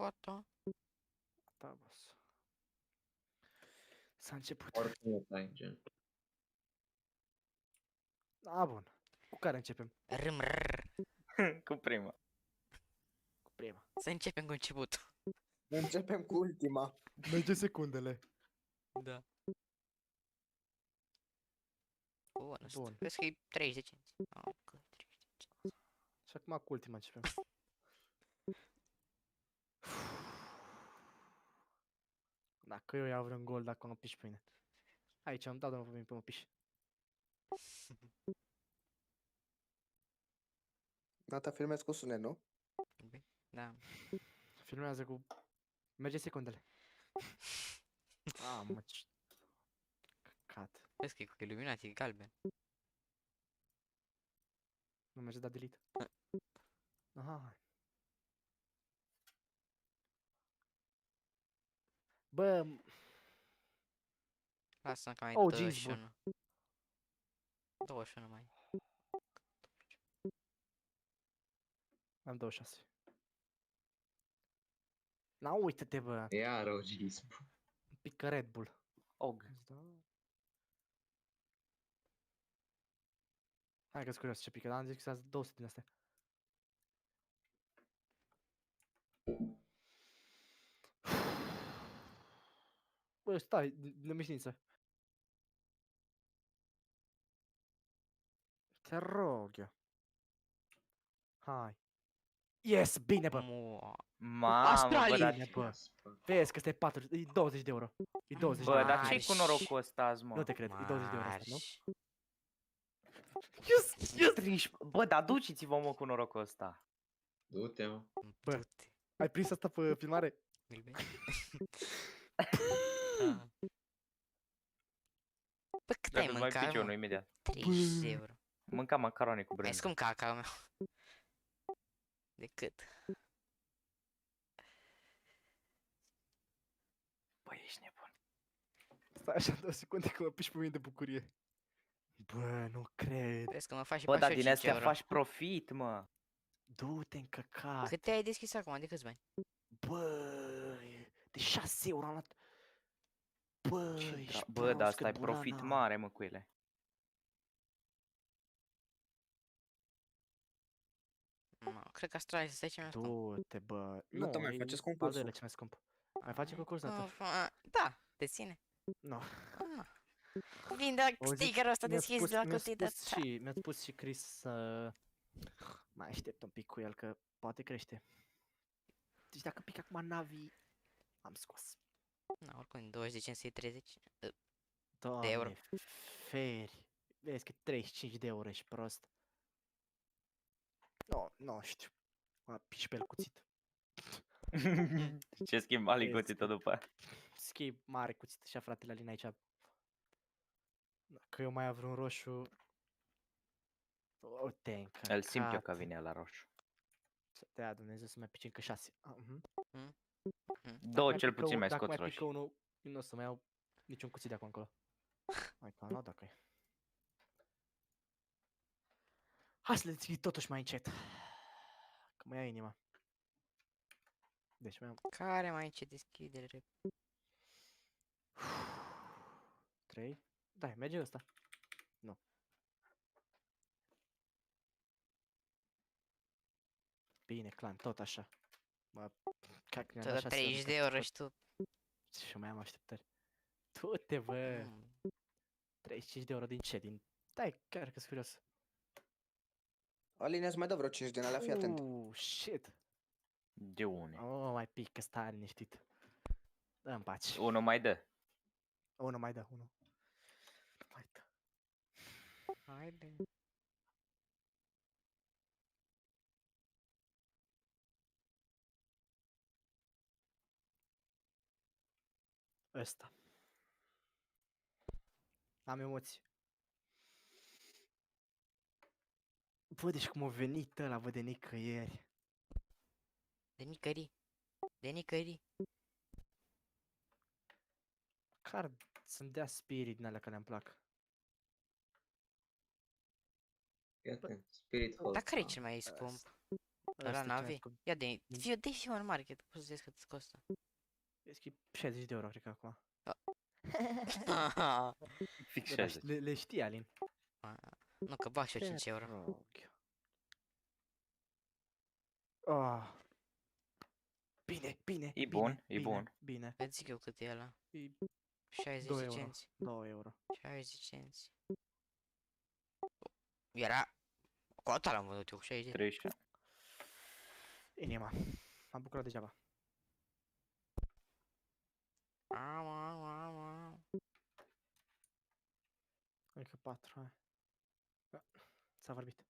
Gata. Da, boss. S-a început. Oricum o tai, gen. A, bun. Cu care începem? Rrr. Cu prima. Cu prima. Să începem cu începutul. Începem cu ultima. Merge secundele. Da. Bun, asta. Bun. Vezi că e 30 de cenți. Ok, 30 de cenți. Și acum cu ultima începem. Dacă eu iau vreun gol, dacă nu piși pe mine. Aici am dat drumul pe mine până mă piși. Nata, filmez cu sunet, nu? Da. Filmează cu... Merge secundele. Mă, ce... Căcat. Vezi că e cu iluminat, e galben. Nu merge da delete. Aha. Bă, Lasă-mă că mai Oh, 21. 21 mai. am 26. Na, uite-te, bă. Iar rogism. Un pic ca Red Bull. Og. Îți dau? Hai că-s curios ce pică, dar am zis că să 200 din astea. Bă, stai, nemeșnință. Te rog eu. Hai. Yes, bine, bă. Mamă, bă, Australia, dar... bă. Vezi că este 4, e 20 de euro. E 20 de Bă, euro. dar ce-i Marș. cu norocul ăsta azi, mă? Nu te cred, e 20 de euro asta, nu? Marș. Yes, yes. 13. Bă, dar duceți-vă, mă, cu norocul ăsta. Du-te, mă. Bă. Du-te. Ai prins asta pe filmare? Milbe. Da. Bă, cât ai Dacă mai mâncat, pici unul mă? imediat. 30 de euro. Mânca macaroni cu Mai brânză. scump ca cacao meu. De cât? Bă, ești nebun. Stai așa 2 secunde că mă piși pe mine de bucurie. Bă, nu cred. Vezi că mă faci și Bă, pe dar așa din 5 astea euro. faci profit, mă. Du-te în căcat. Cât ai deschis acum? De câți bani? Bă, de 6 euro am luat. Bă, Ce ești Bă, dar prost asta e cât profit bulana. mare, mă, cu ele. Cred că Astralis ăsta e cel mai scump. Du-te, bă. Nu, Tocmai, e faceți al concursul. doilea cel mai scump. Mai face concurs, Nata? Da, te ține. Nu. Vinde stickerul ăsta deschis de la cutii de... Mi-a spus și Chris să mai aștept un pic cu el, că poate crește. Deci dacă pic acum Navi, am scos. Na, oricum, 20 de cenți să 30. Doamne, euro. feri. Vezi că 35 de euro ești prost. Nu știu. Mă piși pe el cuțit. Ce schimba Vezi licuțită că- după. Schimb mare cuțit și fratele Alin aici. Că eu mai am vreun roșu. O te încărcat. Îl simt eu că vine la roșu. Să te ia Dumnezeu să mai pice încă 6. Două cel puțin mai Dacă scot mai pică roșii. unul, nu o să mai iau niciun cuțit de acum încolo. Hai că am luat dacă e. Hai să le deschid totuși mai încet. Că mă ia inima. Deci mai am Care mai ce deschidere? 3. Da, merge ăsta. Nu. Bine, clan, tot așa. Mă, cac, mi-am Ți-a dat dat 6 30 de euro și tu. Și mai am așteptări. Du-te, bă! Mm. 35 de euro din ce? Din... Dai, chiar că-s curios. Alin, îți mai dă vreo 5 din alea, fii atent. Shit! De une. Oh, mai pică, stai liniștit. Dă-mi pace. Unul mai dă. Unul mai dă, unul. Mai dă. Haide. Ăsta. Am emoții. Bă, deci cum a venit ăla, bă, de nicăieri. De nicării. De nicării. Car să-mi dea spirit din alea care îmi plac. Fii atent. Spirit Hall. Dar care e cel mai scump? Ăla Ăsta ce Navi? ai făcut? Ia dă-i mă mare, că poți să zici cât îți costă. Vezi că e 60 de euro, cred că acum. Fix Bă, dar 60. le știi, Alin. Nu, că bag și eu Te 5 euro. rog. Ah. Bine, bine, E bine, bun, e bine, bun. Bine, Îți zic eu cât e ăla. e 60 2 de euro. cenți. 2 euro. 60 cenți. Era... Cu atâta l-am vândut eu, cu 60. 37. Inima. M-am bucurat degeaba. Au, au, au, au. Încă 4, hai. S-a vorbit.